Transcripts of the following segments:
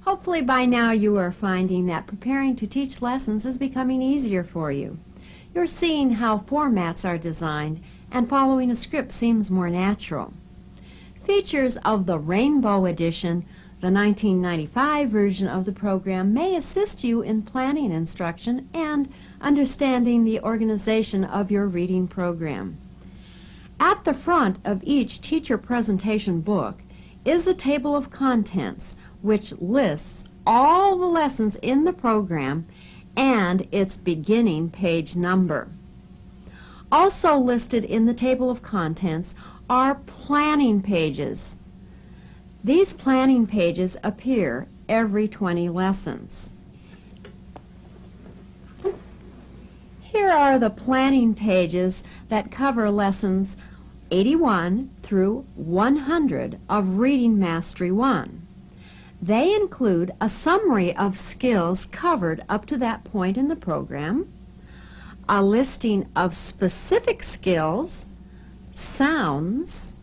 Hopefully by now you are finding that preparing to teach lessons is becoming easier for you. You're seeing how formats are designed and following a script seems more natural. Features of the Rainbow Edition, the 1995 version of the program, may assist you in planning instruction and understanding the organization of your reading program. At the front of each teacher presentation book is a table of contents which lists all the lessons in the program and its beginning page number. Also listed in the table of contents are planning pages. These planning pages appear every 20 lessons. Here are the planning pages that cover lessons 81 through 100 of Reading Mastery 1. They include a summary of skills covered up to that point in the program, a listing of specific skills, sounds,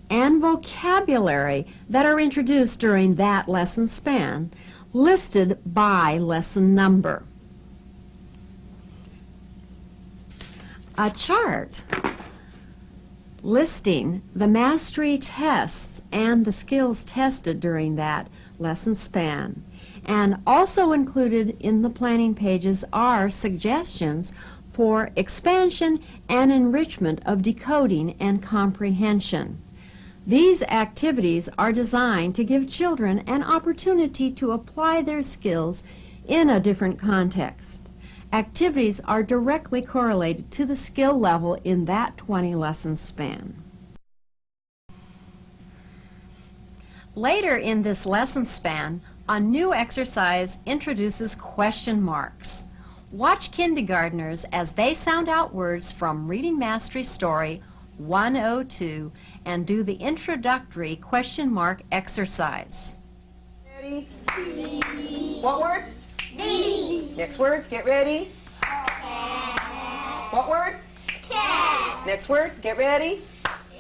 and vocabulary that are introduced during that lesson span, listed by lesson number. A chart listing the mastery tests and the skills tested during that lesson span. And also included in the planning pages are suggestions for expansion and enrichment of decoding and comprehension. These activities are designed to give children an opportunity to apply their skills in a different context. Activities are directly correlated to the skill level in that 20-lesson span. Later in this lesson span, a new exercise introduces question marks. Watch kindergartners as they sound out words from Reading Mastery Story 102 and do the introductory question mark exercise. Ready? What word? D. Next word, get ready. What word? Cat. Next word, get ready.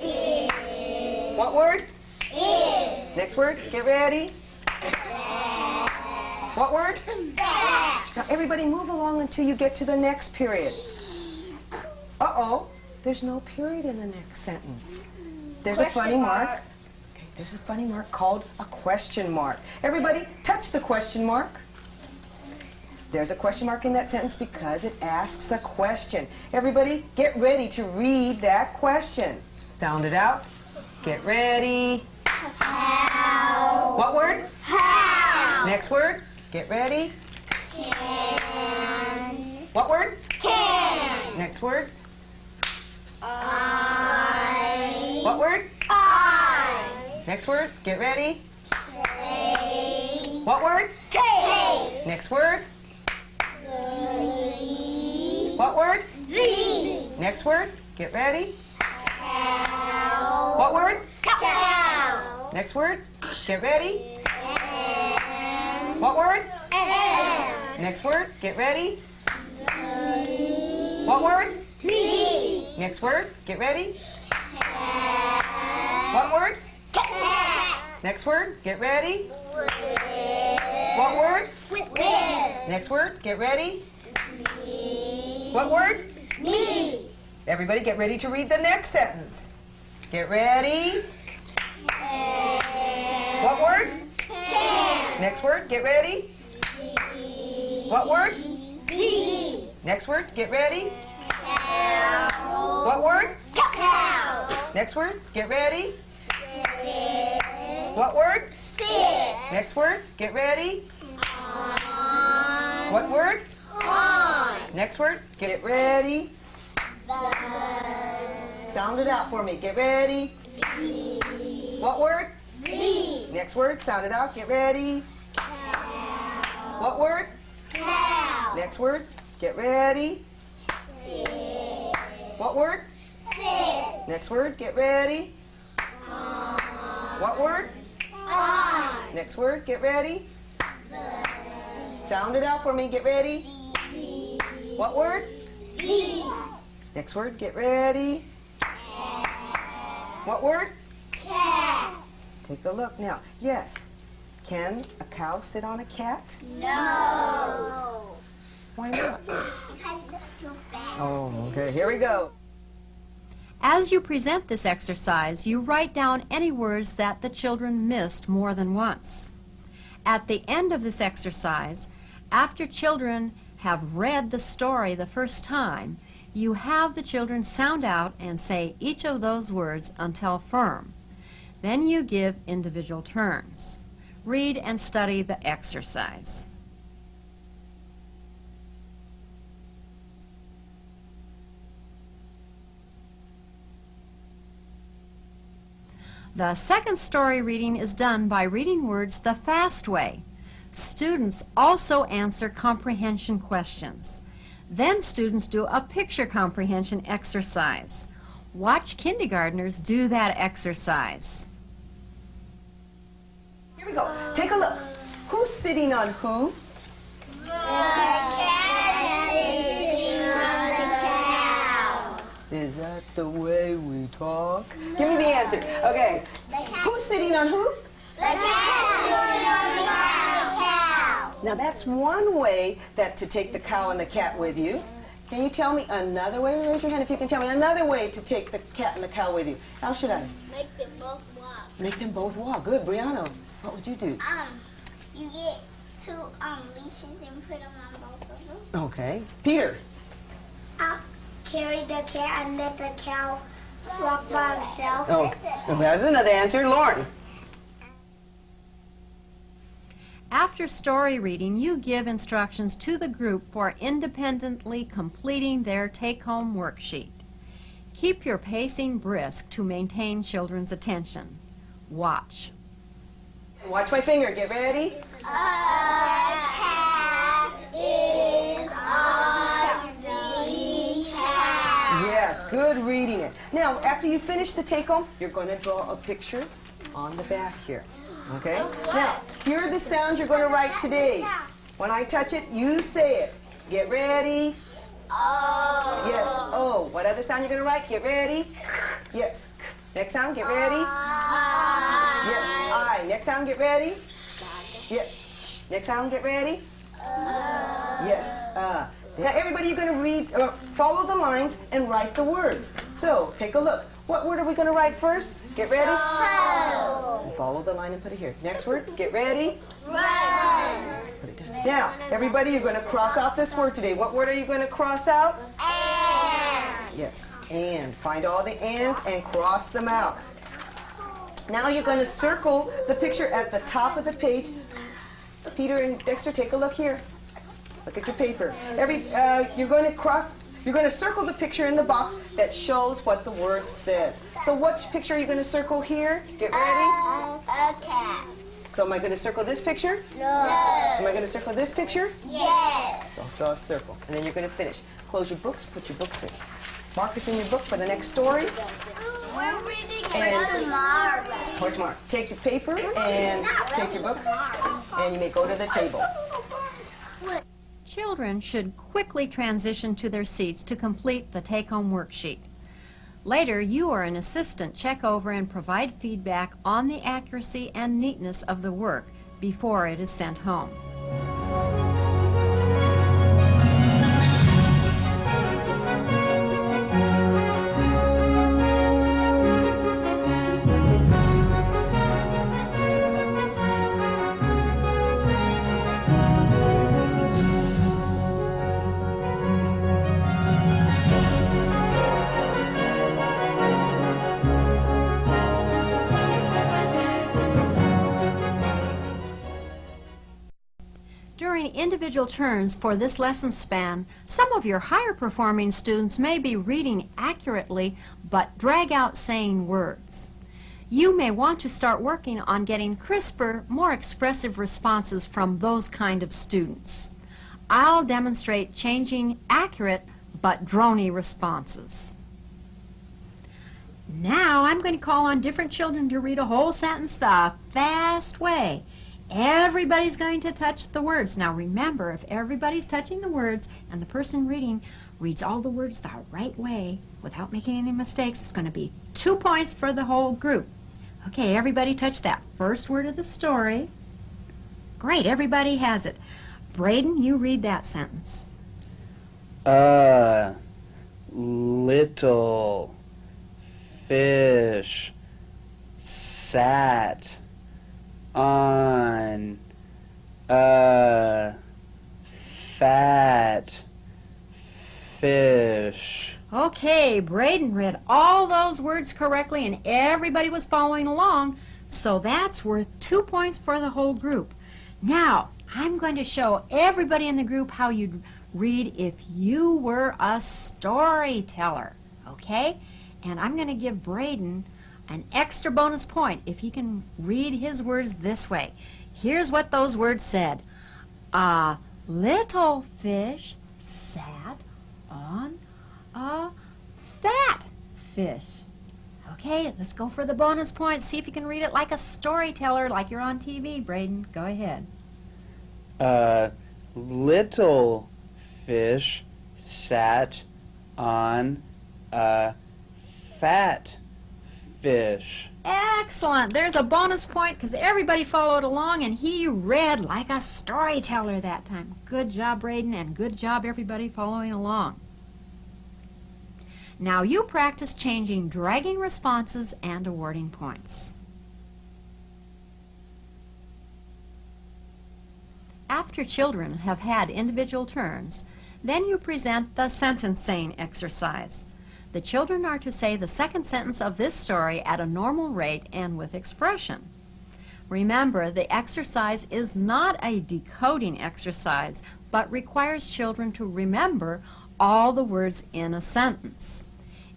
Is. What word? Is. Next word, get ready. What word? Bat. Now everybody move along until you get to the next period. Uh-oh, there's no period in the next sentence. There's a funny mark. Okay, there's a funny mark called a question mark. Everybody touch the question mark. There's a question mark in that sentence because it asks a question. Everybody get ready to read that question. Sound it out. Get ready. How. What word? How. Next word. Get ready. Can. What word? Can. Next word. I. What word? I. Next word. Get ready. Say. What word? K. Next word. What word? Z. Next word. Get ready. Cow. What word? Cow. Next word. Get ready. And. What word? And. Next word. Get ready. What word? B. Next word. Get ready. Cat. What word? Cat. Next word. Get ready. What word? With. Next word. Get ready. What word? Me. Everybody get ready to read the next sentence. Get ready. What word? Can. Next word. Get ready. What word? B. Next word. Get ready. Cow. What word? Cow. Next word. Get ready. What word? Sit. Next word. Get ready. On. What word? On. Next word. Get ready. Sound it out for me. Get ready. What word? B. Next word. Sound it out. Get ready. Cow. What word? Cow. Next word. Get ready. Sit. What word? Sit. Next word. Get ready. On. What word? On. Next word. Get ready. Sound it out for me. Get ready. What word? B. Next word. Get ready. What word? Cat. Take a look now. Yes. Can a cow sit on a cat? No. Why not? Because it's too fast. Oh, okay. Here we go. As you present this exercise, you write down any words that the children missed more than once. At the end of this exercise, after children have read the story the first time, you have the children sound out and say each of those words until firm. Then you give individual turns. Read and study the exercise. The second story reading is done by reading words the fast way. Students also answer comprehension questions. Then students do a picture comprehension exercise. Watch kindergartners do that exercise. Here we go. Take a look. Who's sitting on who? The cat is sitting on the cow. Is that the way we talk? Give me the answer. Okay. Who's sitting on who? The cat is sitting on the cow. Now that's one way that to take the cow and the cat with you. Can you tell me another way? Raise your hand if you can tell me another way to take the cat and the cow with you. How should I? Make them both walk. Make them both walk. Good. Brianna, what would you do? You get two leashes and put them on both of them. Okay. Peter. I'll carry the cat and let the cow walk by himself. Oh, there's another answer. Lauren. After story reading, you give instructions to the group for independently completing their take-home worksheet. Keep your pacing brisk to maintain children's attention. Watch. Watch my finger. Get ready. A cat is on the cow. Yes, good reading it. Now, after you finish the take-home, you're going to draw a picture on the back here. Okay? Now, here are the sounds you're going to write today. When I touch it, you say it. Get ready. Oh. Yes, oh. What other sound you're going to write? Get ready. Yes. Next sound, get ready. Yes, I. Next sound, get ready. Yes. Next sound, get ready. Yes, Now, everybody, you're going to read, follow the lines and write the words. So, take a look. What word are we going to write first? Get ready. So. Follow the line and put it here. Next word, get ready. Run. Put it down. Now, everybody, you're going to cross out this word today. What word are you going to cross out? And. Yes, and. Find all the ands and cross them out. Now you're going to circle the picture at the top of the page. Peter and Dexter, take a look here. Look at your paper. You're going to circle the picture in the box that shows what the word says. So which picture are you going to circle here? Get ready. A cat. So am I going to circle this picture? No. Am I going to circle this picture? Yes. So draw a circle, and then you're going to finish. Close your books, put your books in. Markers in your book for the next story. We're reading another Mara. Or tomorrow. Take your paper and take your book, and you may go to the table. Children should quickly transition to their seats to complete the take-home worksheet. Later, you or an assistant check over and provide feedback on the accuracy and neatness of the work before it is sent home. During individual turns for this lesson span, some of your higher performing students may be reading accurately but drag out saying words. You may want to start working on getting crisper, more expressive responses from those kind of students. I'll demonstrate changing accurate but drony responses. Now I'm going to call on different children to read a whole sentence the fast way. Everybody's going to touch the words. Now remember, if everybody's touching the words and the person reading reads all the words the right way without making any mistakes, it's going to be 2 points for the whole group. Okay, everybody touch that first word of the story. Great, everybody has it. Braden, you read that sentence. A little fish sat on a fat fish. Okay, Braden read all those words correctly and everybody was following along, so that's worth 2 points for the whole group. Now, I'm going to show everybody in the group how you'd read if you were a storyteller, okay? And I'm going to give Braden an extra bonus point if he can read his words this way. Here's what those words said. A little fish sat on a fat fish. Okay, let's go for the bonus point. See if you can read it like a storyteller, like you're on TV, Braden. Go ahead. A little fish sat on a fat fish. Excellent. There's a bonus point because everybody followed along and he read like a storyteller that time. Good job, Braden, and good job, everybody following along. Now you practice changing dragging responses and awarding points. After children have had individual turns, then you present the sentence saying exercise. The children are to say the second sentence of this story at a normal rate and with expression. Remember, the exercise is not a decoding exercise, but requires children to remember all the words in a sentence.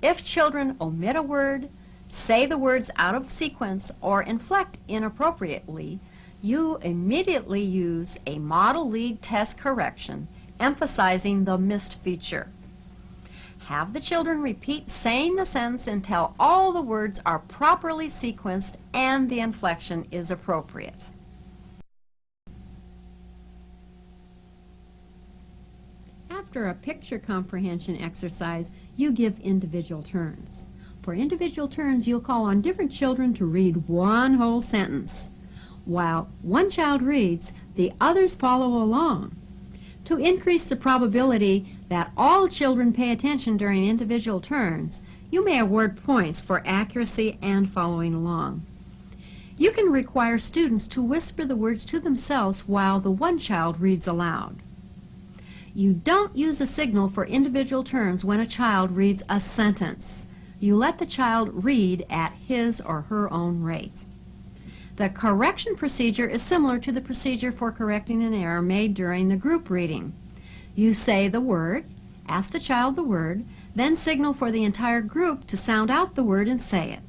If children omit a word, say the words out of sequence, or inflect inappropriately, you immediately use a model lead test correction, emphasizing the missed feature. Have the children repeat saying the sentence until all the words are properly sequenced and the inflection is appropriate. After a picture comprehension exercise, you give individual turns. For individual turns, you'll call on different children to read one whole sentence. While one child reads, the others follow along. To increase the probability that all children pay attention during individual turns, you may award points for accuracy and following along. You can require students to whisper the words to themselves while the one child reads aloud. You don't use a signal for individual turns when a child reads a sentence. You let the child read at his or her own rate. The correction procedure is similar to the procedure for correcting an error made during the group reading. You say the word, ask the child the word, then signal for the entire group to sound out the word and say it.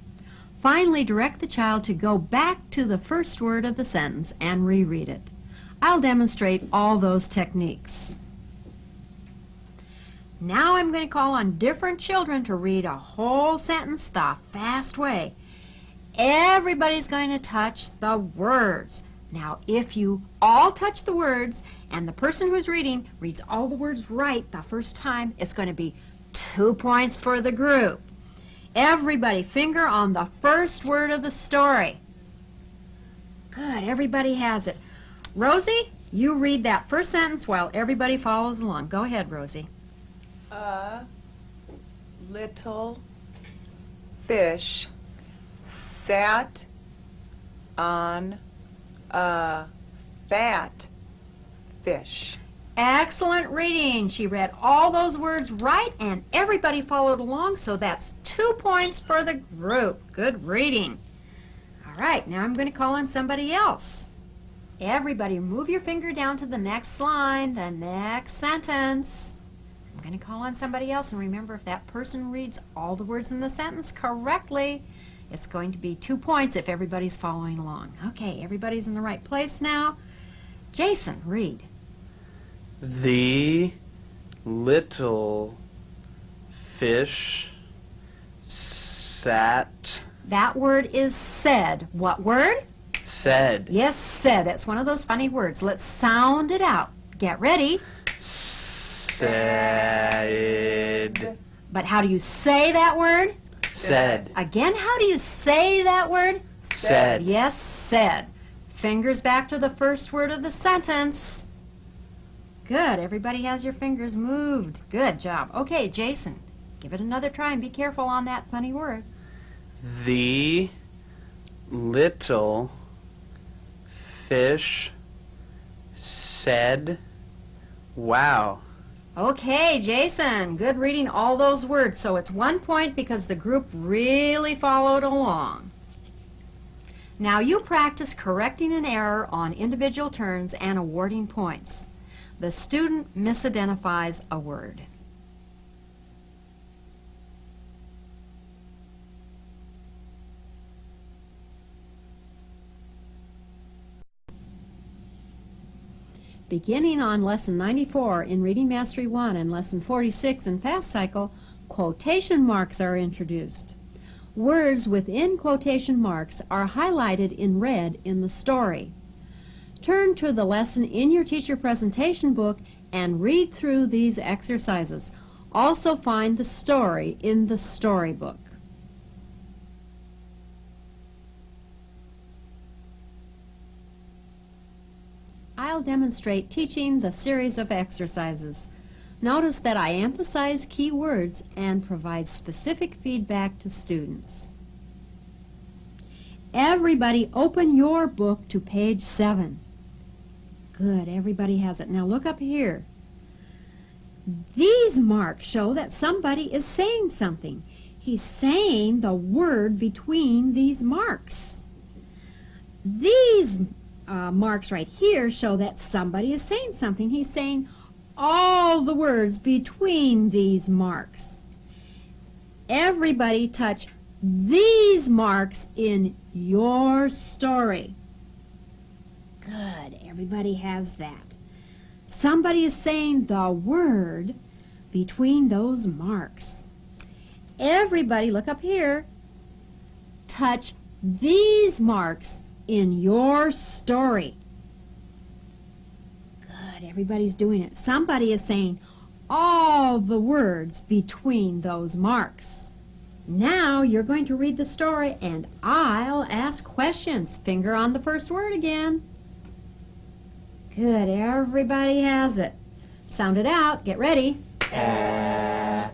Finally, direct the child to go back to the first word of the sentence and reread it. I'll demonstrate all those techniques. Now I'm going to call on different children to read a whole sentence the fast way. Everybody's going to touch the words. Now, if you all touch the words and the person who's reading reads all the words right the first time, it's going to be 2 points for the group. Everybody, finger on the first word of the story. Good, everybody has it. Rosie, you read that first sentence while everybody follows along. Go ahead, Rosie. A little fish sat on a fat fish. Excellent reading. She read all those words right and everybody followed along, so that's 2 points for the group. Good reading. All right, now I'm going to call on somebody else. Everybody move your finger down to the next line, the next sentence. I'm going to call on somebody else, and remember, if that person reads all the words in the sentence correctly, it's going to be 2 points if everybody's following along. Okay, everybody's in the right place now. Jason, read. The little fish sat. That word is said. What word? Said. Yes, said. That's one of those funny words. Let's sound it out. Get ready. Said. But how do you say that word? Said. Again, how do you say that word? Said. Yes, said. Fingers back to the first word of the sentence. Good. Everybody has your fingers moved. Good job. Okay, Jason, give it another try and be careful on that funny word. The little fish said, wow. Okay, Jason, good reading all those words. So it's 1 point because the group really followed along. Now you practice correcting an error on individual turns and awarding points. The student misidentifies a word. Beginning on Lesson 94 in Reading Mastery 1 and Lesson 46 in Fast Cycle, quotation marks are introduced. Words within quotation marks are highlighted in red in the story. Turn to the lesson in your teacher presentation book and read through these exercises. Also find the story in the storybook. I'll demonstrate teaching the series of exercises. Notice that I emphasize key words and provide specific feedback to students. Everybody open your book to page 7. Good, everybody has it. Now look up here. These marks show that somebody is saying something. He's saying the word between these marks. These marks right here show that somebody is saying something. He's saying all the words between these marks. Everybody touch these marks in your story. Good, everybody has that. Somebody is saying the word between those marks. Everybody, look up here, touch these marks in your story. Good, everybody's doing it. Somebody is saying all the words between those marks. Now you're going to read the story and I'll ask questions. Finger on the first word again. Good, everybody has it. Sound it out. Get ready.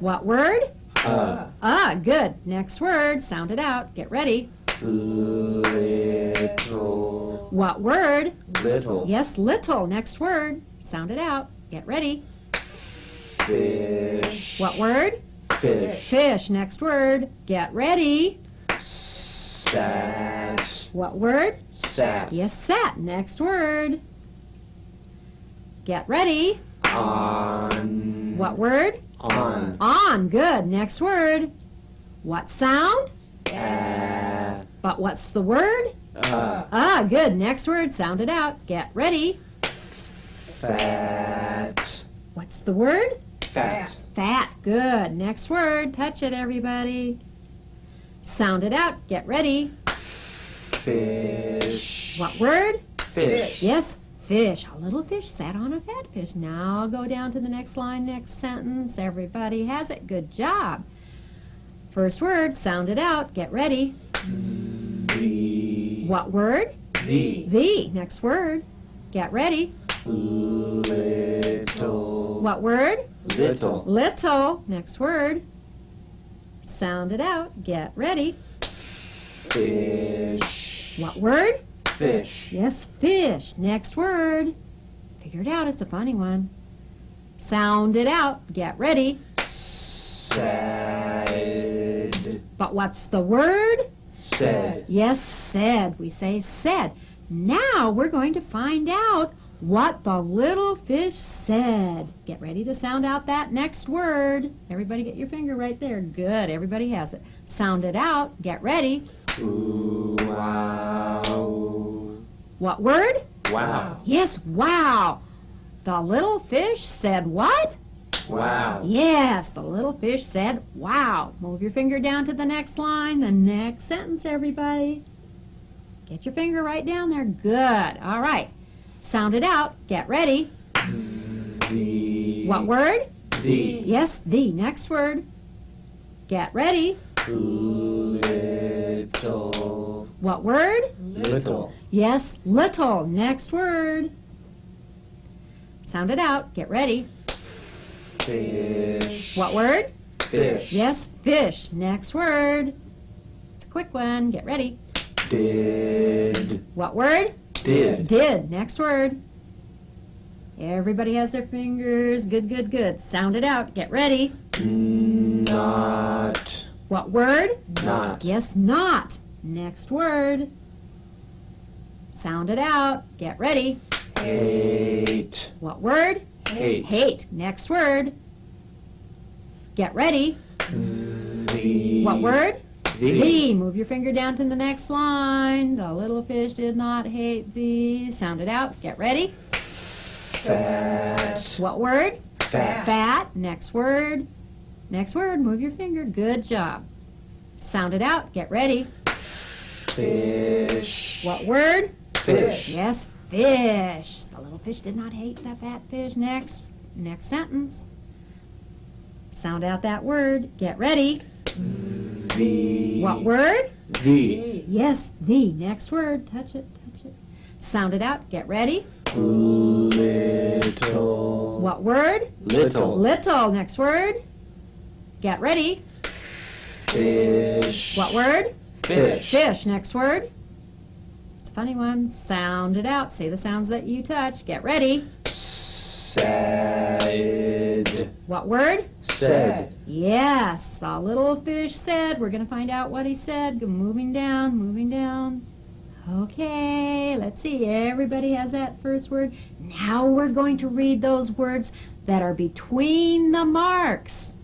What word? Good. Next word. Sound it out. Get ready. Little. What word? Little. Yes, little. Next word. Sound it out. Get ready. Fish. What word? Fish. Fish. Next word. Get ready. Sat. What word? Sat. Yes, sat. Next word. Get ready. On. What word? On. On. Good. Next word. What sound? But what's the word? Good. Next word. Sound it out. Get ready. Fat. What's the word? Fat. Fat. Good. Next word. Touch it, everybody. Sound it out. Get ready. Fish. What word? Fish. Yes, fish. A little fish sat on a fat fish. Now go down to the next line, next sentence. Everybody has it. Good job. First word. Sound it out. Get ready. The. What word? The. The. Next word. Get ready. Little. What word? Little. Little. Next word. Sound it out. Get ready. Fish. What word? Fish. Yes, fish. Next word. Figure it out. It's a funny one. Sound it out. Get ready. Said. But what's the word? Said. Yes, said. We say said. Now we're going to find out what the little fish said. Get ready to sound out that next word. Everybody get your finger right there. Good. Everybody has it. Sound it out. Get ready. Ooh, wow. What word? Wow. Yes, wow. The little fish said what? Wow. Yes, the little fish said wow. Move your finger down to the next line, the next sentence, everybody. Get your finger right down there. Good. All right. Sound it out. Get ready. The. What word? The. Yes, the. Next word. Get ready. Little. What word? Little. Yes, little. Next word. Sound it out. Get ready. Fish. What word? Fish. Yes, fish. Next word. It's a quick one. Get ready. Did. What word? Did. Did. Next word. Everybody has their fingers. Good, good, good. Sound it out. Get ready. Not. What word? Not. Yes, not. Next word. Sound it out. Get ready. Hate. What word? Hate. Hate. Next word. Get ready. The. What word? The. Thee. Move your finger down to the next line. The little fish did not hate thee. Sound it out. Get ready. Fat. What word? Fat. Fat. Next word. Next word. Move your finger. Good job. Sound it out. Get ready. Fish. What word? Fish. Yes, fish. The little fish did not hate the fat fish. Next sentence. Sound out that word. Get ready. The. What word? The. Yes, the. Next word. Touch it, touch it. Sound it out. Get ready. Little. What word? Little. Little. Next word. Get ready. Fish. What word? Fish. Fish. Next word. It's a funny one. Sound it out. Say the sounds that you touch. Get ready. Said. What word? Said. Yes, the little fish said. We're going to find out what he said. Moving down, moving down. Okay, let's see. Everybody has that first word. Now we're going to read those words that are between the marks.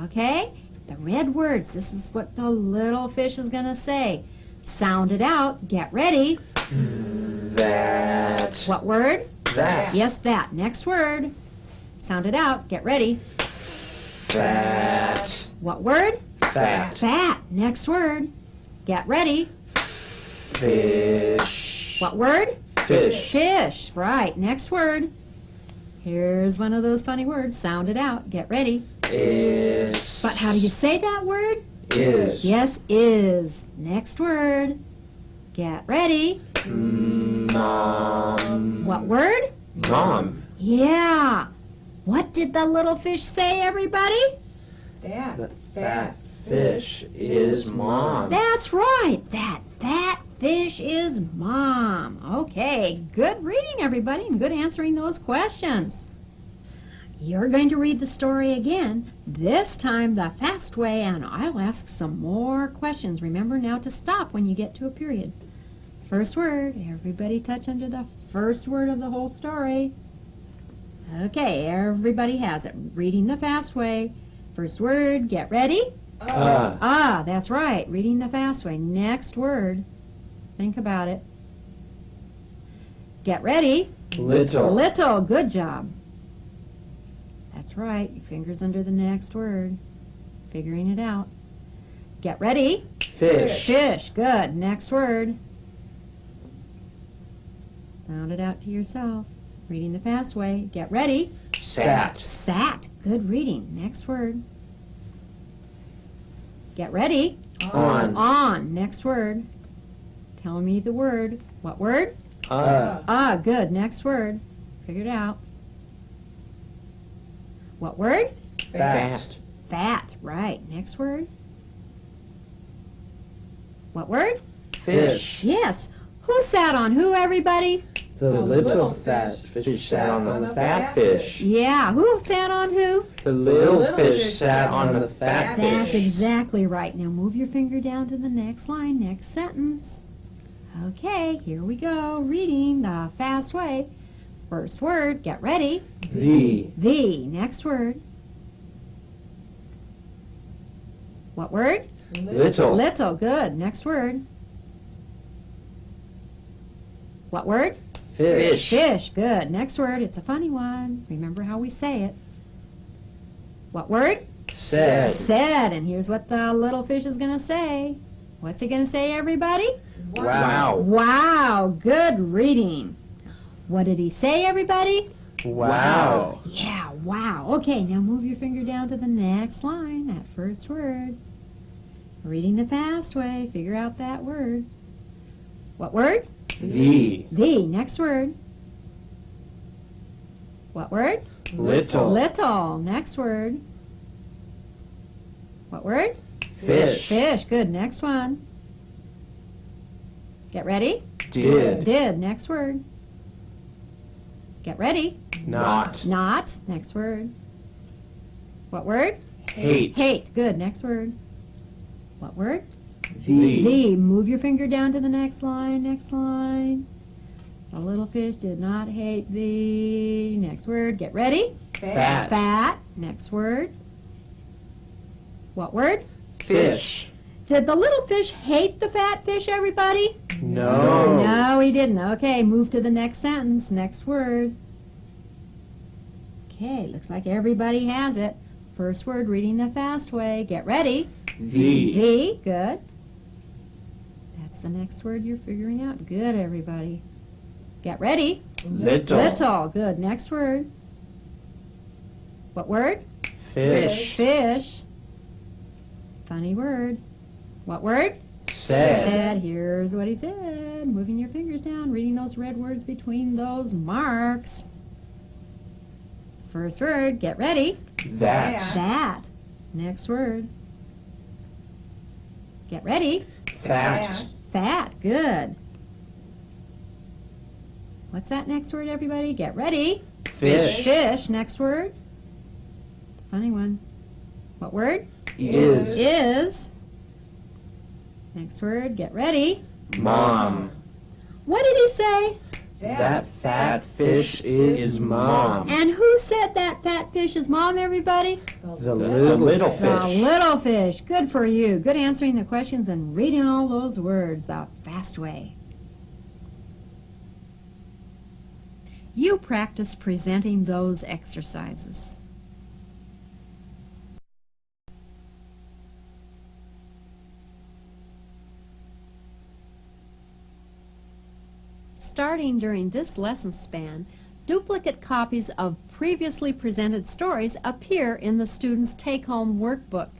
Okay? The red words. This is what the little fish is going to say. Sound it out. Get ready. That. What word? That. Yes, that. Next word. Sound it out. Get ready. Fat. What word? Fat. Fat. Next word. Get ready. Fish. What word? Fish. Fish. Right. Next word. Here's one of those funny words. Sound it out. Get ready. Is. But how do you say that word? Is. Yes, is. Next word. Get ready. Mom. What word? Mom. Yeah. What did the little fish say, everybody? The fat fish is mom. That's right. That fat fish is mom. Okay. Good reading, everybody, and good answering those questions. You're going to read the story again, this time the fast way, and I'll ask some more questions. Remember now to stop when you get to a period. First word, everybody touch under the first word of the whole story. Okay, everybody has it. Reading the fast way. First word, get ready. That's right, reading the fast way. Next word, think about it. Get ready. Little. Little, good job. That's right, your fingers under the next word. Figuring it out. Get ready. Fish. Fish, good. Next word. Sound it out to yourself. Reading the fast way. Get ready. Sat. Sat, good reading. Next word. Get ready. On. On, next word. Tell me the word. What word? Good. Next word. Figure it out. What word? Fat. Fat. Right. Next word. What word? Fish. Yes. Who sat on who, everybody? The little fat fish sat on the fat fish. Yeah. Who sat on who? The little fish sat on the fat That's fish. exactly right. Now move your finger down to the next line, next sentence. Okay, here we go. Reading the fast way. First word, get ready. The. The. Next word. What word? Little. Little. Good. Next word. What word? Fish. Fish. Good. Next word. It's a funny one. Remember how we say it. What word? Said. Said. And here's what the little fish is going to say. What's he going to say, everybody? Wow. Wow. Good reading. What did he say, everybody? Wow. Yeah, wow. Okay, now move your finger down to the next line, that first word. Reading the fast way, figure out that word. What word? The. The. Next word. What word? Little. Little. Next word. What word? Fish. Fish. Good. Next one. Get ready. Did. Did. Next word. Get ready. Not. Not. Next word. What word? Hate. Hate. Good. Next word. What word? The. The. Move your finger down to the next line. Next line. The little fish did not hate thee. Next word. Get ready. Fat. Fat. Next word. What word? Fish. Did the little fish hate the fat fish, everybody? No. No, he didn't. Okay, move to the next sentence. Next word. Okay, looks like everybody has it. First word, reading the fast way. Get ready. The. The. Good. That's the next word you're figuring out. Good, everybody. Get ready. Little. Little. Good. Next word. What word? Fish. Fish. Funny word. What word? Said. Said. Here's what he said. Moving your fingers down, reading those red words between those marks. First word. Get ready. That. That. Next word. Get ready. Fat. Fat. Good. What's that next word, everybody? Get ready. Fish. Fish. Next word. It's a funny one. What word? Is. Is. Next word. Get ready. Mom. What did he say? That fat fish is Mom. And who said that fat fish is Mom, everybody? The little The fish. little fish. Good for you. Good answering the questions and reading all those words the fast way. You practice presenting those exercises. Starting during this lesson span, duplicate copies of previously presented stories appear in the student's take-home workbook.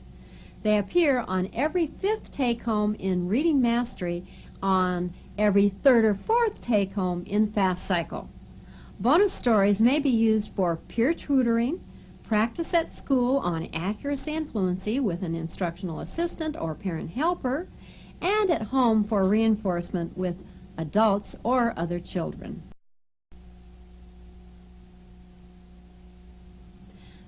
They appear on every fifth take-home in Reading Mastery, on every third or fourth take-home in Fast Cycle. Bonus stories may be used for peer tutoring, practice at school on accuracy and fluency with an instructional assistant or parent helper, and at home for reinforcement with adults or other children.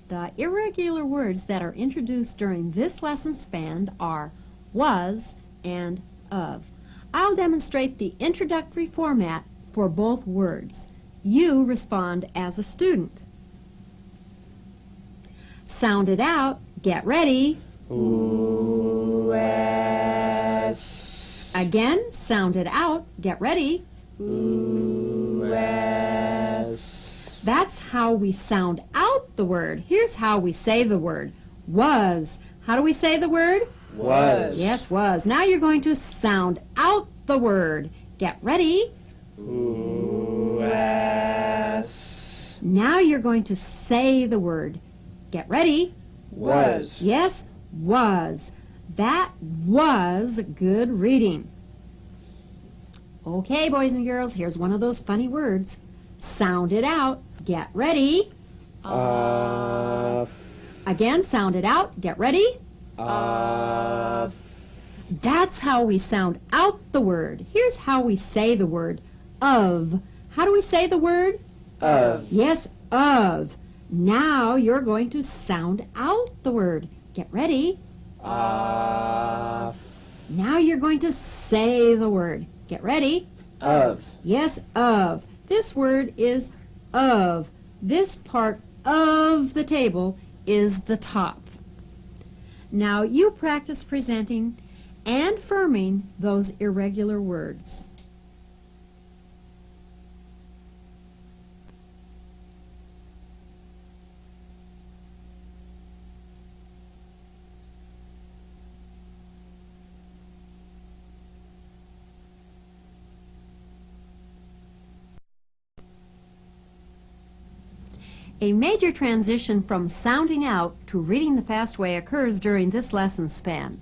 The irregular words that are introduced during this lesson span are was and of. I'll demonstrate the introductory format for both words. You respond as a student. Sound it out. Get ready. U.S. Again, sound it out. Get ready. U.S. That's how we sound out the word. Here's how we say the word. Was. How do we say the word? Was. Yes, was. Now you're going to sound out the word. Get ready. U.S. Now you're going to say the word. Get ready. Was. Yes, was. That was good reading. Okay, boys and girls, here's one of those funny words. Sound it out. Get ready. Again, sound it out. Get ready. That's how we sound out the word. Here's how we say the word. Of. How do we say the word? Of. Yes, of. Now you're going to sound out the word. Get ready. Of. Now you're going to say the word. Get ready. Of. Yes, of. This word is of. This part of the table is the top. Now you practice presenting and affirming those irregular words. A major transition from sounding out to reading the fast way occurs during this lesson span.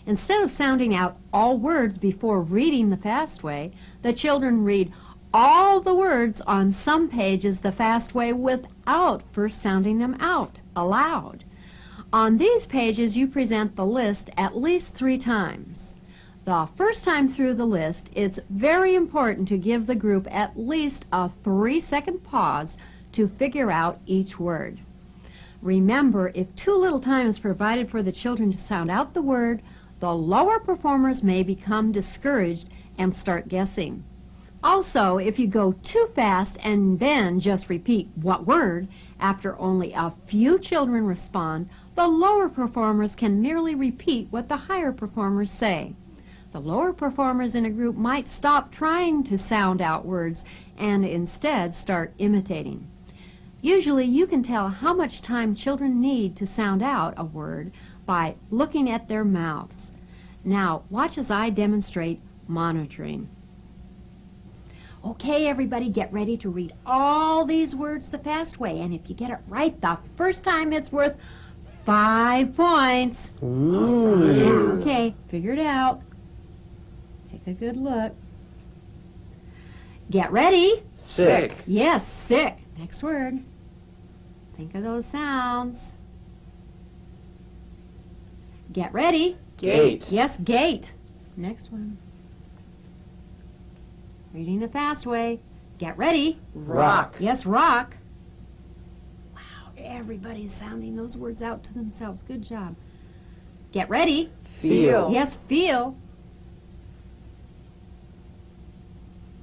Instead of sounding out all words before reading the fast way, the children read all the words on some pages the fast way without first sounding them out aloud. On these pages, you present the list at least 3 times. The first time through the list, it's very important to give the group at least a 3-second pause to figure out each word. Remember, if too little time is provided for the children to sound out the word, the lower performers may become discouraged and start guessing. Also, if you go too fast and then just repeat "what word" after only a few children respond, the lower performers can merely repeat what the higher performers say. The lower performers in a group might stop trying to sound out words and instead start imitating. Usually you can tell how much time children need to sound out a word by looking at their mouths. Now, watch as I demonstrate monitoring. Okay, everybody, get ready to read all these words the fast way, and if you get it right the first time, it's worth 5 points. Ooh. Yeah, okay, figure it out. Take a good look. Get ready. Sick. Yes, sick. Next word. Think of those sounds. Get ready. Gate. Yes, gate. Next one. Reading the fast way. Get ready. Rock. Yes, rock. Wow, everybody's sounding those words out to themselves. Good job. Get ready. Feel. Yes, feel.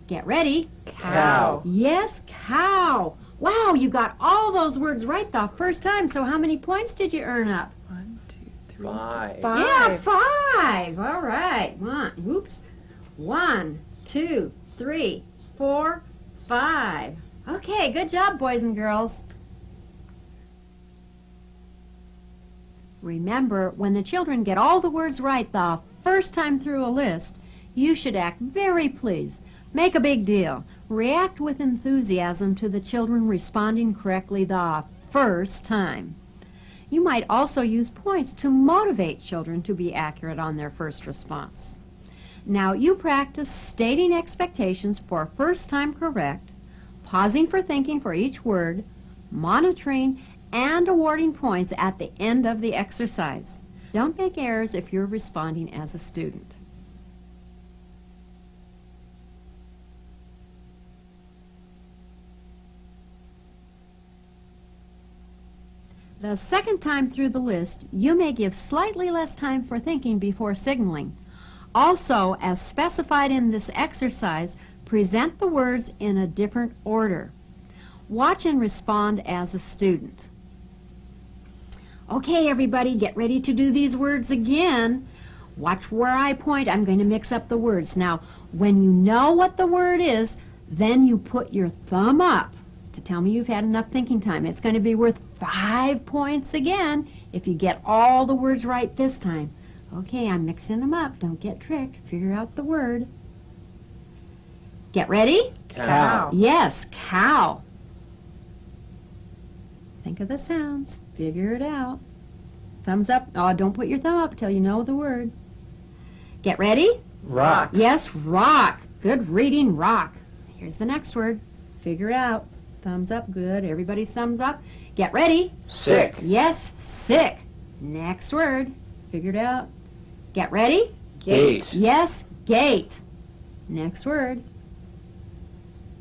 Get ready. Cow. Yes, cow. Wow, you got all those words right the first time. So how many points did you earn up? 1, 2, 3, 5. 5. Yeah, 5. All right. 1, 2, 3, 4, 5. Okay, good job, boys and girls. Remember, when the children get all the words right the first time through a list, you should act very pleased. Make a big deal. React with enthusiasm to the children responding correctly the first time. You might also use points to motivate children to be accurate on their first response. Now, you practice stating expectations for first time correct, pausing for thinking for each word, monitoring, and awarding points at the end of the exercise. Don't make errors if you're responding as a student. The second time through the list, you may give slightly less time for thinking before signaling. Also, as specified in this exercise, present the words in a different order. Watch and respond as a student. Okay, everybody, get ready to do these words again. Watch where I point. I'm going to mix up the words. Now, when you know what the word is, then you put your thumb up to tell me you've had enough thinking time. It's going to be worth 5 points again if you get all the words right this time. Okay, I'm mixing them up. Don't get tricked. Figure out the word. Get ready? Cow. Yes, cow. Think of the sounds. Figure it out. Thumbs up. Oh, don't put your thumb up till you know the word. Get ready? Rock. Yes, rock. Good reading, rock. Here's the next word. Figure it out. Thumbs up. Good. Everybody's thumbs up. Get ready? Sick. Yes, sick. Next word. Figured out. Get ready? Gate. Yes, gate. Next word.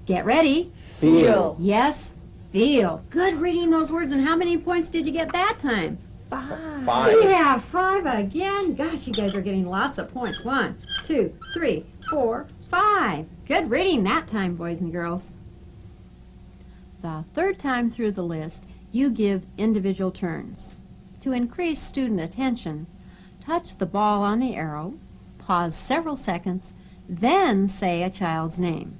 Get ready? Feel. Yes, feel. Good reading those words. And how many points did you get that time? 5. 5. Yeah, 5 again. Gosh, you guys are getting lots of points. 1, 2, 3, 4, 5. Good reading that time, boys and girls. The third time through the list, you give individual turns. To increase student attention, touch the ball on the arrow, pause several seconds, then say a child's name.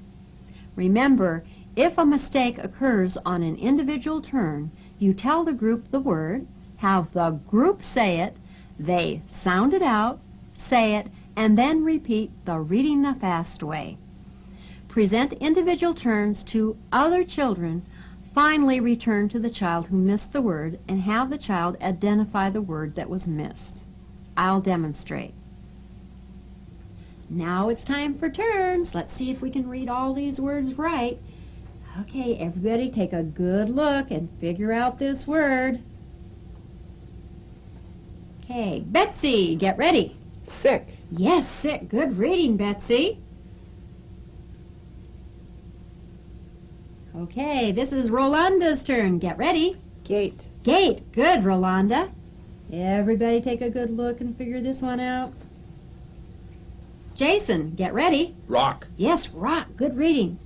Remember, if a mistake occurs on an individual turn, you tell the group the word, have the group say it, they sound it out, say it, and then repeat the reading the fast way. Present individual turns to other children. Finally, return to the child who missed the word and have the child identify the word that was missed. I'll demonstrate. Now it's time for turns. Let's see if we can read all these words right. Okay, everybody take a good look and figure out this word. Okay, Betsy, get ready. Sick. Yes, sick. Good reading, Betsy. Okay, this is Rolanda's turn. Get ready. Gate. Gate. Good, Rolanda. Everybody take a good look and figure this one out. Jason, get ready. Rock. Yes, rock. Good reading.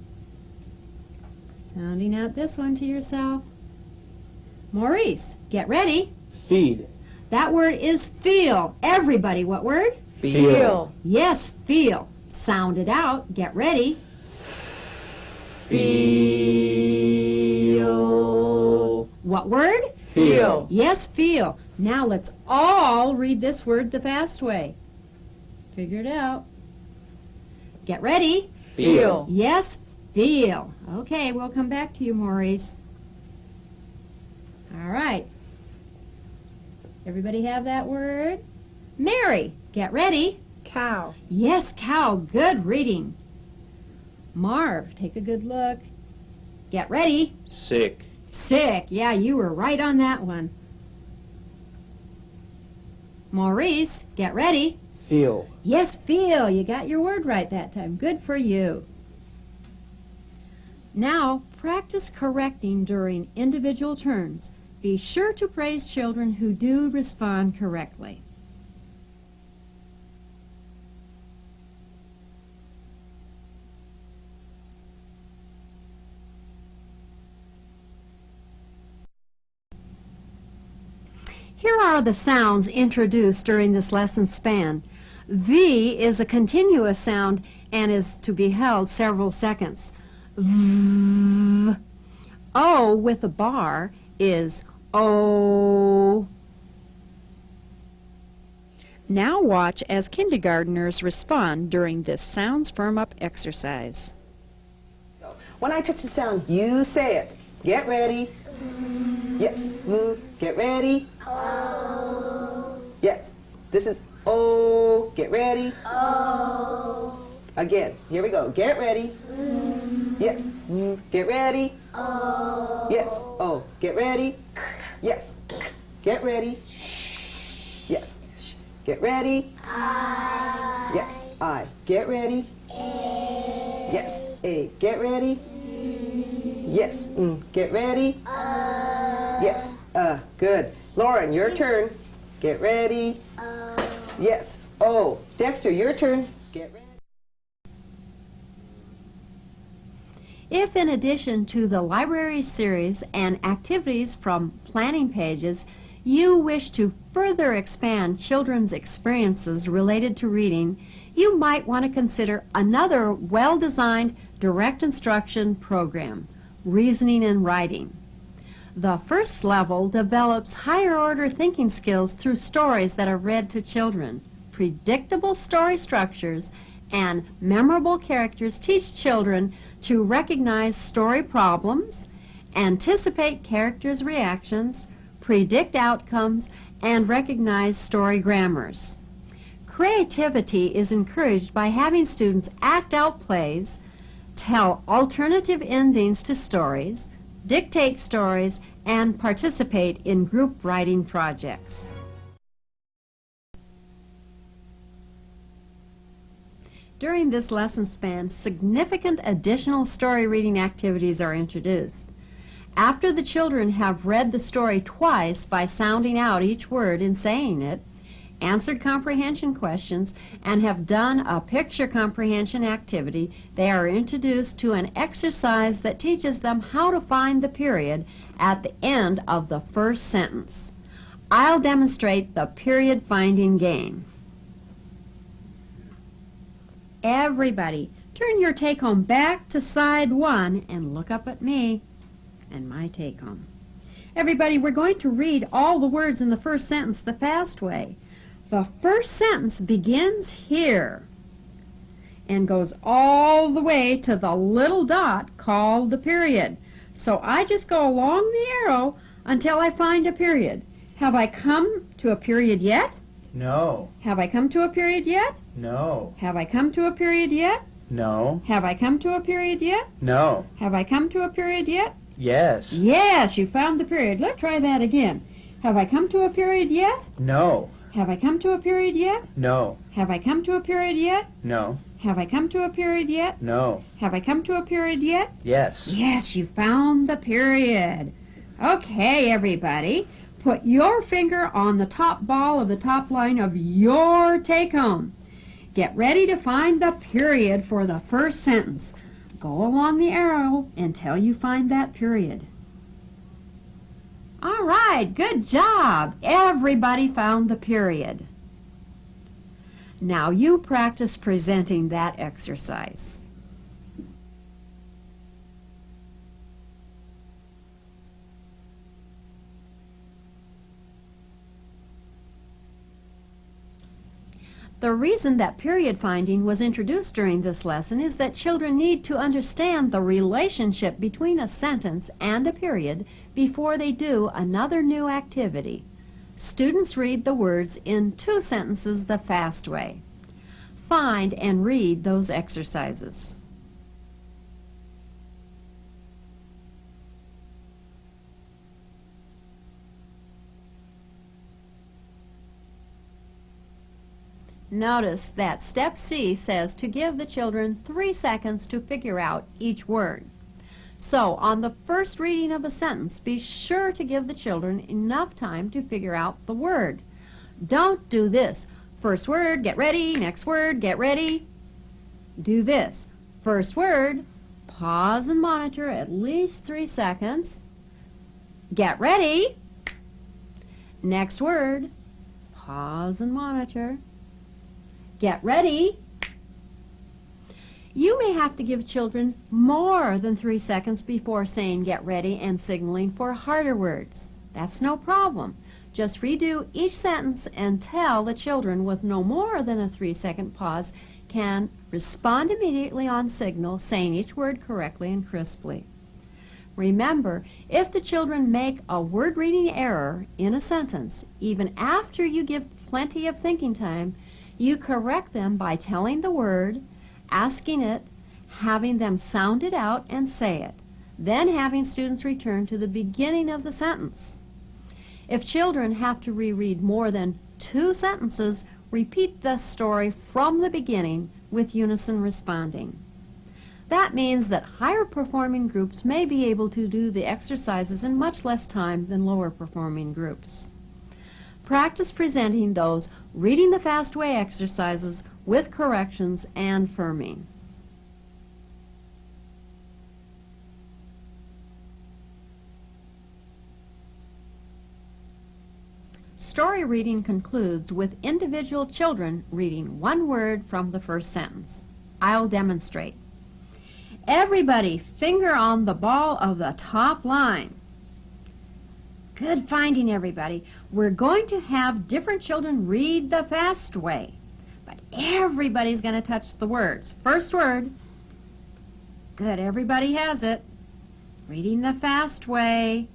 Sounding out this one to yourself. Maurice, get ready. Feed. That word is feel. Everybody, what word? Feel. Yes, feel. Sound it out. Get ready. Feel. What word? Feel. Yes, feel. Now let's all read this word the fast way. Figure it out. Get ready. Feel. Yes, feel. Okay, we'll come back to you, Maurice. All right. Everybody have that word? Mary, get ready. Cow. Yes, cow. Good reading. Marv, take a good look. Get ready. Sick. Sick. Yeah, you were right on that one. Maurice, get ready. Feel. Yes, feel. You got your word right that time. Good for you. Now, practice correcting during individual turns. Be sure to praise children who do respond correctly. Here are the sounds introduced during this lesson span. V is a continuous sound and is to be held several seconds. V. O with a bar is O. Now watch as kindergartners respond during this sounds firm up exercise. When I touch the sound, you say it. Get ready. Yes. Get ready. Yes. This is O. Get ready. Again. Here we go. Get ready. Yes. Get ready. Yes. O. Get ready. Yes. Get ready. Yes. Get ready. Yes. I. Get ready. Yes. A. Get ready. Yes. Get ready. Yes. Good. Lauren, your turn. Get ready. Yes. Oh. Dexter, your turn. Get ready. If in addition to the library series and activities from planning pages, you wish to further expand children's experiences related to reading, you might want to consider another well-designed direct instruction program, Reasoning and Writing. The first level develops higher-order thinking skills through stories that are read to children. Predictable story structures and memorable characters teach children to recognize story problems, anticipate characters' reactions, predict outcomes, and recognize story grammars. Creativity is encouraged by having students act out plays, tell alternative endings to stories, dictate stories, and participate in group writing projects. During this lesson span, significant additional story reading activities are introduced. After the children have read the story twice by sounding out each word and saying it, answered comprehension questions, and have done a picture comprehension activity, they are introduced to an exercise that teaches them how to find the period at the end of the first sentence. I'll demonstrate the period finding game. Everybody, turn your take-home back to side 1 and look up at me and my take-home. Everybody, we're going to read all the words in the first sentence the fast way. The first sentence begins here and goes all the way to the little dot called the period. So I just go along the arrow until I find a period. Have I come to a period yet? No. Have I come to a period yet? No. Have I come to a period yet? No. Have I come to a period yet? No. Have I come to a period yet? Yes. Yes, you found the period. Let's try that again. Have I come to a period yet? No. Have I come to a period yet? No. Have I come to a period yet? No. Have I come to a period yet? No. Have I come to a period yet? Yes. Yes, you found the period. Okay, everybody. Put your finger on the top ball of the top line of your take-home. Get ready to find the period for the first sentence. Go along the arrow until you find that period. All right, good job. Everybody found the period. Now you practice presenting that exercise. The reason that period finding was introduced during this lesson is that children need to understand the relationship between a sentence and a period before they do another new activity. Students read the words in 2 sentences the fast way. Find and read those exercises. Notice that step C says to give the children 3 seconds to figure out each word. So, on the first reading of a sentence, be sure to give the children enough time to figure out the word. Don't do this. First word, get ready. Next word, get ready. Do this. First word, pause and monitor at least 3 seconds. Get ready. Next word, pause and monitor. Get ready. You may have to give children more than 3 seconds before saying get ready and signaling for harder words. That's no problem. Just redo each sentence until the children with no more than a 3-second pause can respond immediately on signal, saying each word correctly and crisply. Remember, if the children make a word reading error in a sentence, even after you give plenty of thinking time, you correct them by telling the word, asking it, having them sound it out and say it, then having students return to the beginning of the sentence. If children have to reread more than 2 sentences, repeat the story from the beginning with unison responding. That means that higher performing groups may be able to do the exercises in much less time than lower performing groups. Practice presenting those reading the fast way exercises with corrections and firming. Story reading concludes with individual children reading 1 word from the first sentence. I'll demonstrate. Everybody, finger on the ball of the top line. Good finding, everybody. We're going to have different children read the fast way, but everybody's going to touch the words. First word. Good, everybody has it. Reading the fast way.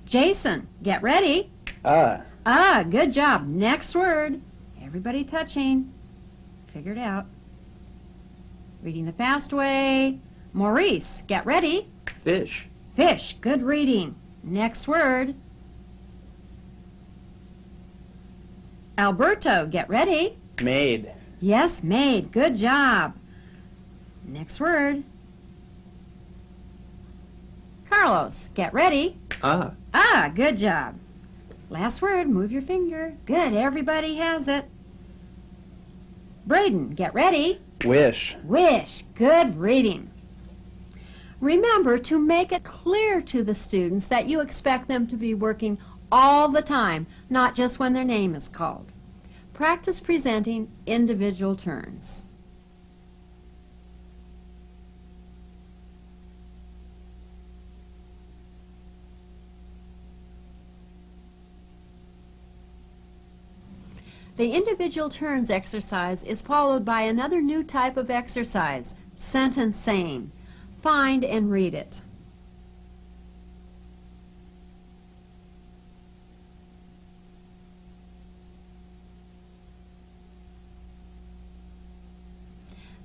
Jason, get ready. Good job. Next word. Everybody touching. Figured out. Reading the fast way. Maurice, get ready. Fish. Fish, good reading. Next word. Alberto, get ready. Made. Yes, made. Good job. Next word. Carlos, get ready. Good job. Last word, move your finger. Good, everybody has it. Braden, get ready. Wish. Wish, good reading. Remember to make it clear to the students that you expect them to be working all the time, not just when their name is called. Practice presenting individual turns. The individual turns exercise is followed by another new type of exercise, sentence saying. Find and read it.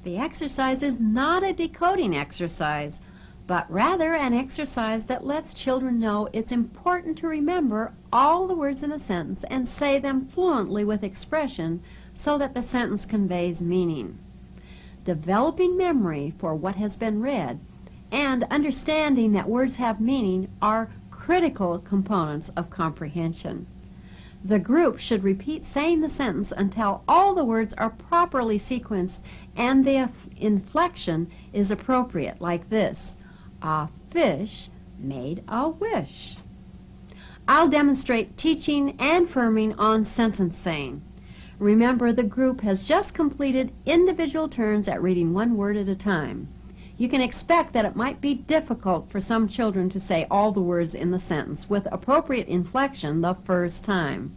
The exercise is not a decoding exercise, but rather an exercise that lets children know it's important to remember all the words in a sentence and say them fluently with expression so that the sentence conveys meaning. Developing memory for what has been read and understanding that words have meaning are critical components of comprehension. The group should repeat saying the sentence until all the words are properly sequenced and the inflection is appropriate, like this: a fish made a wish. I'll demonstrate teaching and firming on sentence saying. Remember, the group has just completed individual turns at reading one word at a time. You can expect that it might be difficult for some children to say all the words in the sentence with appropriate inflection the first time.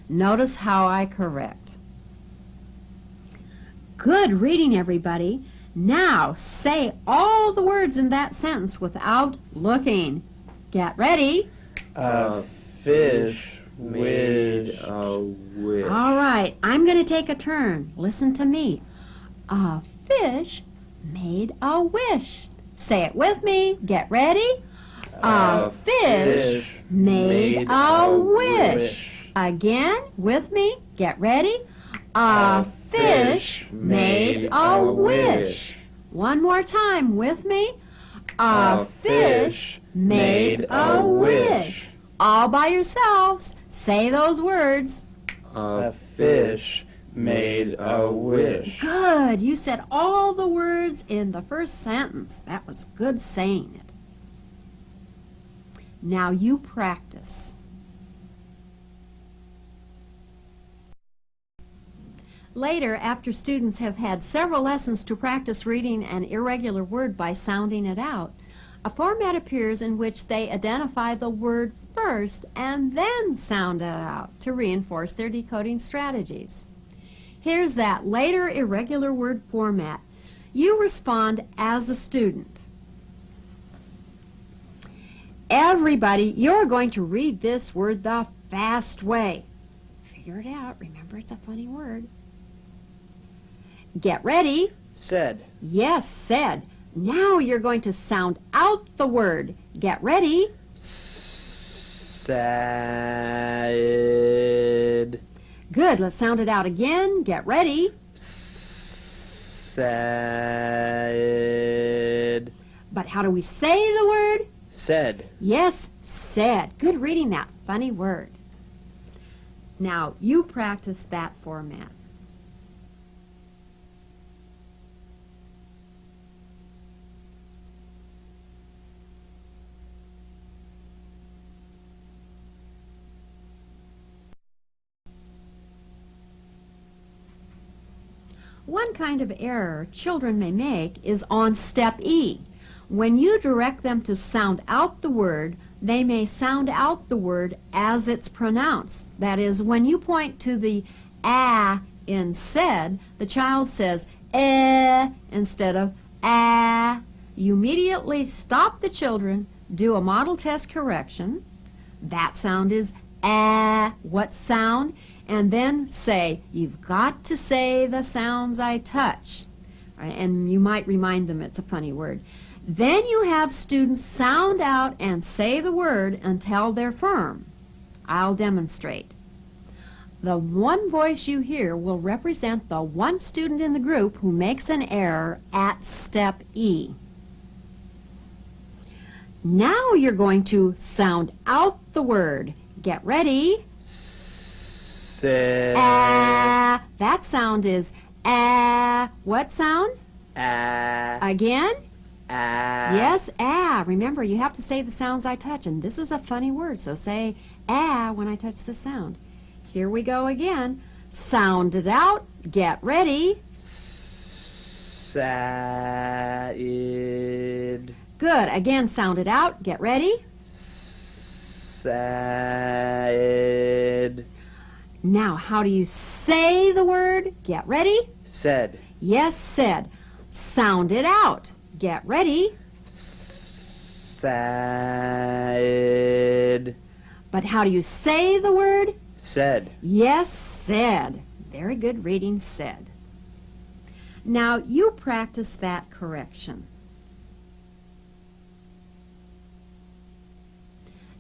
Notice how I correct. Good reading, everybody. Now say all the words in that sentence without looking. Get ready. A fish made a wish. All right, I'm going to take a turn. Listen to me. A fish made a wish. Say it with me. Get ready. A fish made a wish. Again, with me. Get ready. A fish made a wish. One more time with me. A fish made a wish. All by yourselves. Say those words. A fish made a wish. Good. You said all the words in the first sentence. That was good saying it. Now you practice. Later, after students have had several lessons to practice reading an irregular word by sounding it out, a format appears in which they identify the word first and then sound it out to reinforce their decoding strategies. Here's that later irregular word format. You respond as a student. Everybody, you're going to read this word the fast way. Figure it out. Remember, it's a funny word. Get ready. Said. Yes, said. Now you're going to sound out the word. Get ready. Said. Good. Let's sound it out again. Get ready. Said. But how do we say the word? Said. Yes, said. Good reading that funny word. Now you practice that format. One kind of error children may make is on step E. When you direct them to sound out the word, they may sound out the word as it's pronounced. That is, when you point to the "a" in said, the child says "eh" instead of "ah." You immediately stop the children, do a model test correction. That sound is "ah." What sound? And then say, you've got to say the sounds I touch. Right? And you might remind them it's a funny word. Then you have students sound out and say the word until they're firm. I'll demonstrate. The one voice you hear will represent the one student in the group who makes an error at step E. Now you're going to sound out the word. Get ready. Said. Ah. That sound is ah. What sound? Ah. Again? Ah. Yes, ah. Remember, you have to say the sounds I touch, and this is a funny word, so say ah when I touch the sound. Here we go again. Sound it out. Get ready. Said. Good. Again, sound it out. Get ready. Said. Now, how do you say the word? Get ready. Said. Yes, said. Sound it out. Get ready. Said. But how do you say the word? Said. Yes, said. Very good reading, said. Now you practice that correction.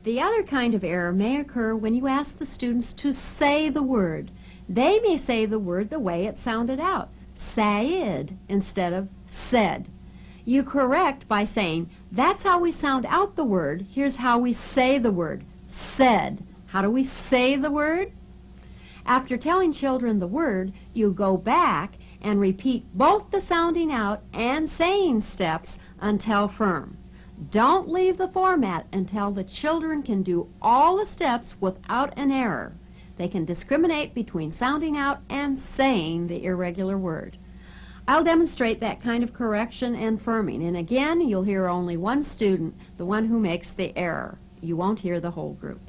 The other kind of error may occur when you ask the students to say the word. They may say the word the way it sounded out, said instead of said. You correct by saying, that's how we sound out the word, here's how we say the word, said. How do we say the word? After telling children the word, you go back and repeat both the sounding out and saying steps until firm. Don't leave the format until the children can do all the steps without an error. They can discriminate between sounding out and saying the irregular word. I'll demonstrate that kind of correction and firming, and again, you'll hear only one student, the one who makes the error. You won't hear the whole group.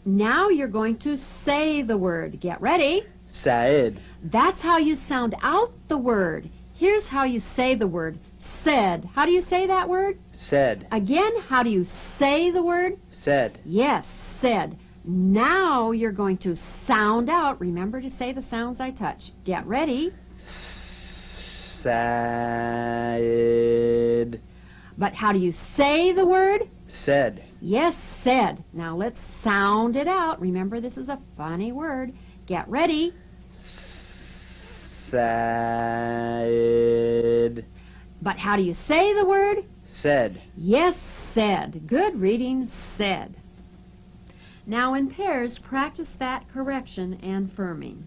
Now you're going to say the word. Get ready. Said. That's how you sound out the word. Here's how you say the word. Said. How do you say that word? Said. Again, how do you say the word? Said. Yes, said. Now you're going to sound out. Remember to say the sounds I touch. Get ready. Said. But how do you say the word? Said. Yes, said. Now let's sound it out. Remember, this is a funny word. Get ready. Said. But how do you say the word? Said. Yes, said. Good reading, said. Now in pairs, practice that correction and firming.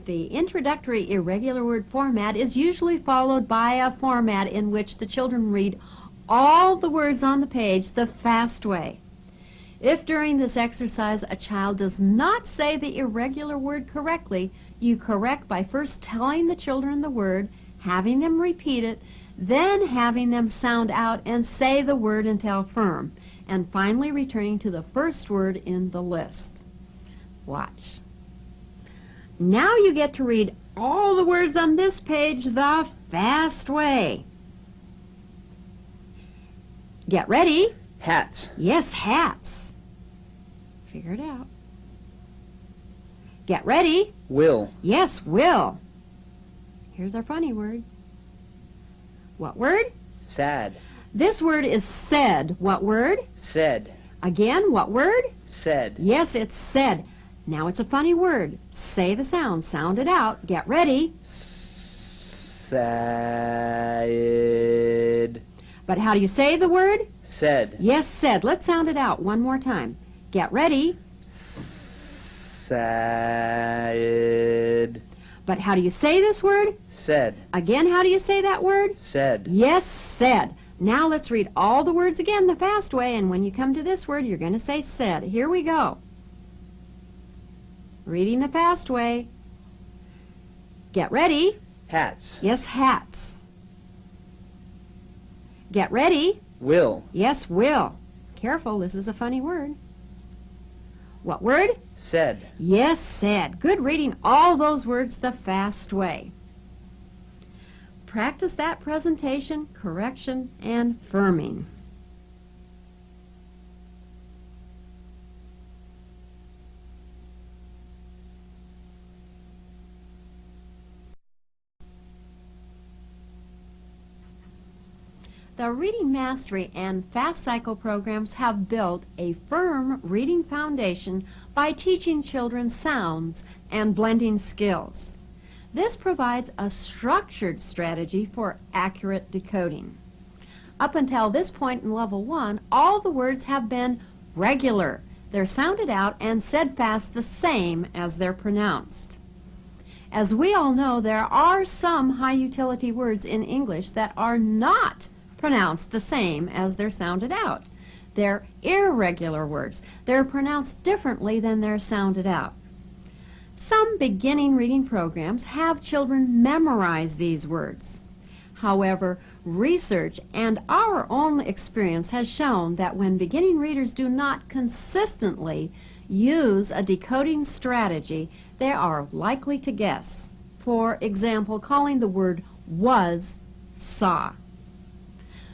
The introductory irregular word format is usually followed by a format in which the children read all the words on the page the fast way. If during this exercise a child does not say the irregular word correctly, you correct by first telling the children the word, having them repeat it, then having them sound out and say the word until firm, and finally returning to the first word in the list. Watch. Now you get to read all the words on this page the fast way. Get ready. Hats. Yes, hats. Figure it out. Get ready. Will. Yes, will. Here's our funny word. What word? Sad. This word is said. What word? Said. Again, what word? Said. Yes, it's said. Now it's a funny word. Say the sound. Sound it out. Get ready. Said. But how do you say the word? Said. Yes, said. Let's sound it out one more time. Get ready. Said. But how do you say this word? Said. Again, how do you say that word? Said. Yes, said. Now let's read all the words again the fast way, and when you come to this word, you're going to say said. Here we go. Reading the fast way. Get ready. Hats. Yes, hats. Get ready. Will. Yes, will. Careful, this is a funny word. What word? Said. Yes, said. Good reading all those words the fast way. Practice that presentation, correction, and firming. The Reading Mastery and Fast Cycle programs have built a firm reading foundation by teaching children sounds and blending skills. This provides a structured strategy for accurate decoding. Up until this point in Level 1, all the words have been regular. They're sounded out and said fast the same as they're pronounced. As we all know, there are some high-utility words in English that are not pronounced the same as they're sounded out. They're irregular words. They're pronounced differently than they're sounded out. Some beginning reading programs have children memorize these words. However, research and our own experience has shown that when beginning readers do not consistently use a decoding strategy, they are likely to guess. For example, calling the word was saw.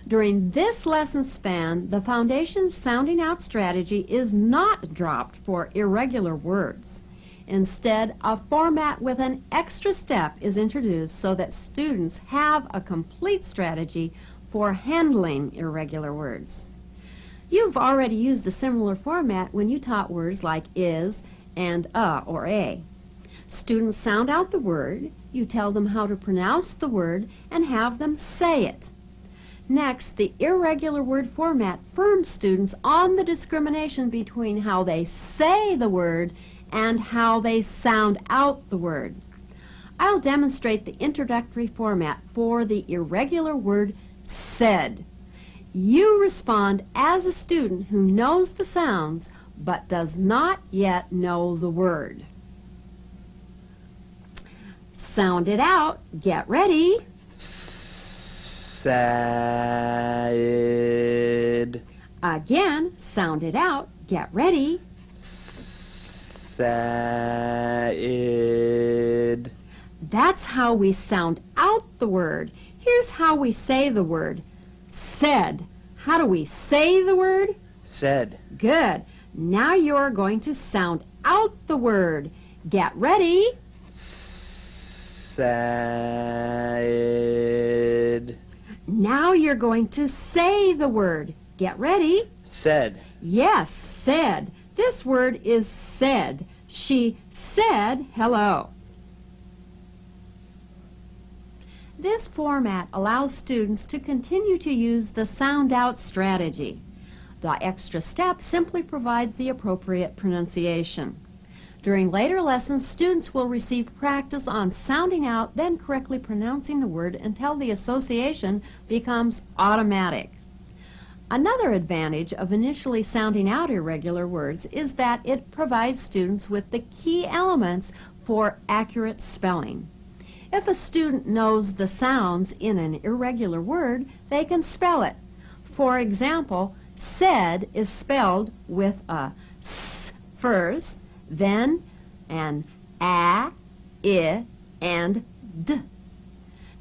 During this lesson span, the foundation sounding out strategy is not dropped for irregular words. Instead, a format with an extra step is introduced so that students have a complete strategy for handling irregular words. You've already used a similar format when you taught words like is and or a. Students sound out the word, you tell them how to pronounce the word, and have them say it. Next, the irregular word format firms students on the discrimination between how they say the word and how they sound out the word. I'll demonstrate the introductory format for the irregular word said. You respond as a student who knows the sounds but does not yet know the word. Sound it out. Get ready. Said. Again, sound it out. Get ready. Said. That's how we sound out the word. Here's how we say the word. Said. How do we say the word? Said. Good. Now you're going to sound out the word. Get ready. Said. Now you're going to say the word. Get ready. Said. Yes, said. This word is said. She said hello. This format allows students to continue to use the sound-out strategy. The extra step simply provides the appropriate pronunciation. During later lessons, students will receive practice on sounding out, then correctly pronouncing the word until the association becomes automatic. Another advantage of initially sounding out irregular words is that it provides students with the key elements for accurate spelling. If a student knows the sounds in an irregular word, they can spell it. For example, said is spelled with a s first, then an a, I, and d.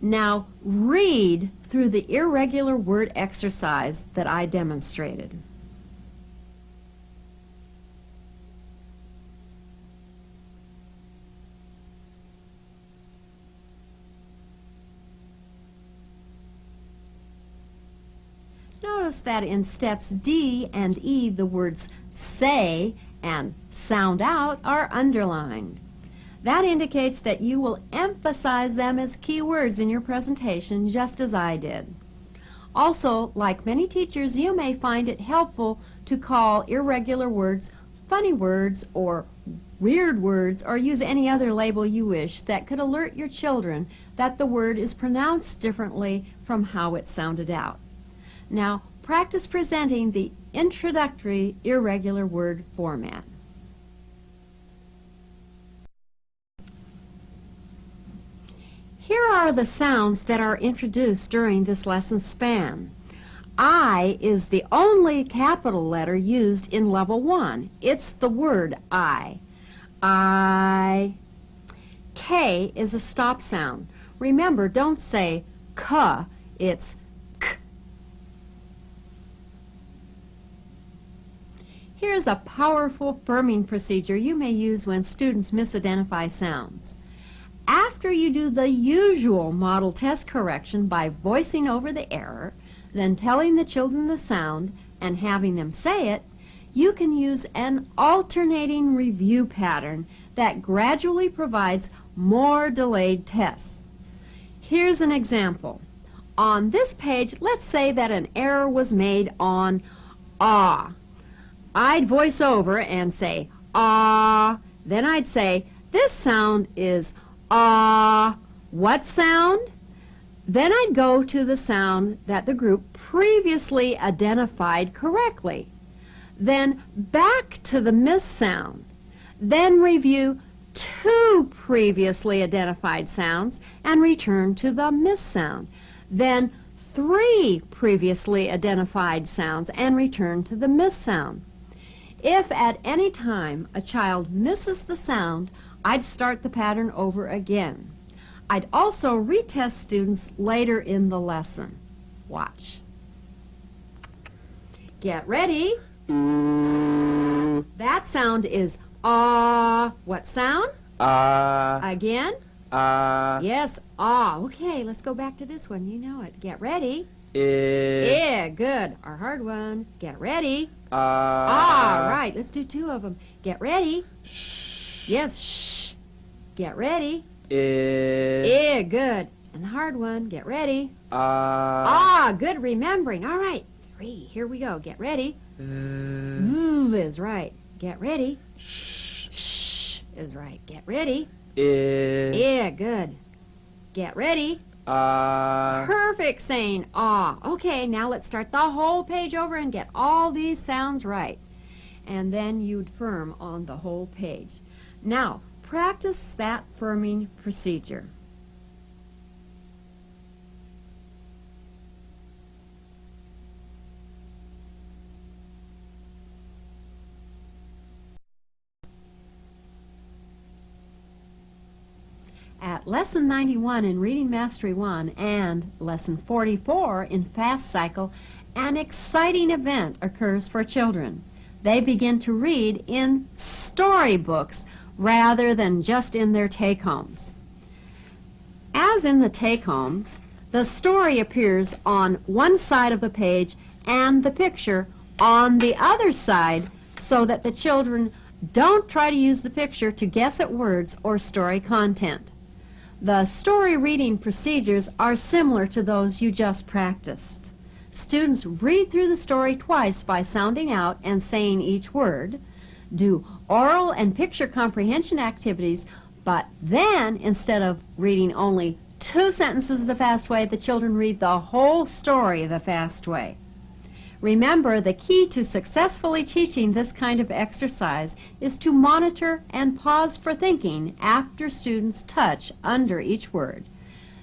Now read through the irregular word exercise that I demonstrated. Notice that in steps D and E, the words say and sound out are underlined. That indicates that you will emphasize them as key words in your presentation, just as I did. Also, like many teachers, you may find it helpful to call irregular words funny words or weird words, or use any other label you wish that could alert your children that the word is pronounced differently from how it sounded out. Now, practice presenting the introductory irregular word format. Here are the sounds that are introduced during this lesson span. I is the only capital letter used in level 1. It's the word I. I. K is a stop sound. Remember, don't say k, it's k. Here's a powerful firming procedure you may use when students misidentify sounds. After you do the usual model test correction by voicing over the error, then telling the children the sound and having them say it, you can use an alternating review pattern that gradually provides more delayed tests. Here's an example. On this page, let's say that an error was made on ah. I'd voice over and say ah, then I'd say this sound is ah. What sound? Then I'd go to the sound that the group previously identified correctly. Then back to the miss sound. Then review 2 previously identified sounds and return to the miss sound. Then 3 previously identified sounds and return to the miss sound. If at any time a child misses the sound, I'd start the pattern over again. I'd also retest students later in the lesson. Watch. Get ready. Ooh. That sound is Ah. What sound? Again? Yes, ah. Okay, let's go back to this one. You know it. Get ready. Yeah, good. Our hard one. Get ready. Right. Let's do two of them. Get ready. Yes, shh. Get ready. Yeah, good. And the hard one. Get ready. Good remembering. All right. 3. Here we go. Get ready. Is right. Get ready. Shh is right. Get ready. Yeah, good. Get ready. Perfect saying ah. Okay, now let's start the whole page over and get all these sounds right. And then you'd firm on the whole page. Now, practice that firming procedure. At Lesson 91 in Reading Mastery 1 and Lesson 44 in Fast Cycle, an exciting event occurs for children. They begin to read in storybooks rather than just in their take-homes. As in the take-homes, the story appears on one side of the page and the picture on the other side so that the children don't try to use the picture to guess at words or story content. The story reading procedures are similar to those you just practiced. Students read through the story twice by sounding out and saying each word, do oral and picture comprehension activities, but then instead of reading only 2 sentences the fast way, the children read the whole story the fast way. Remember, the key to successfully teaching this kind of exercise is to monitor and pause for thinking after students touch under each word.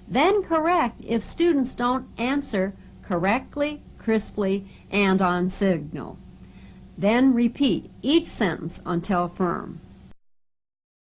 Then correct if students don't answer correctly, crisply, and on signal. Then repeat each sentence until firm.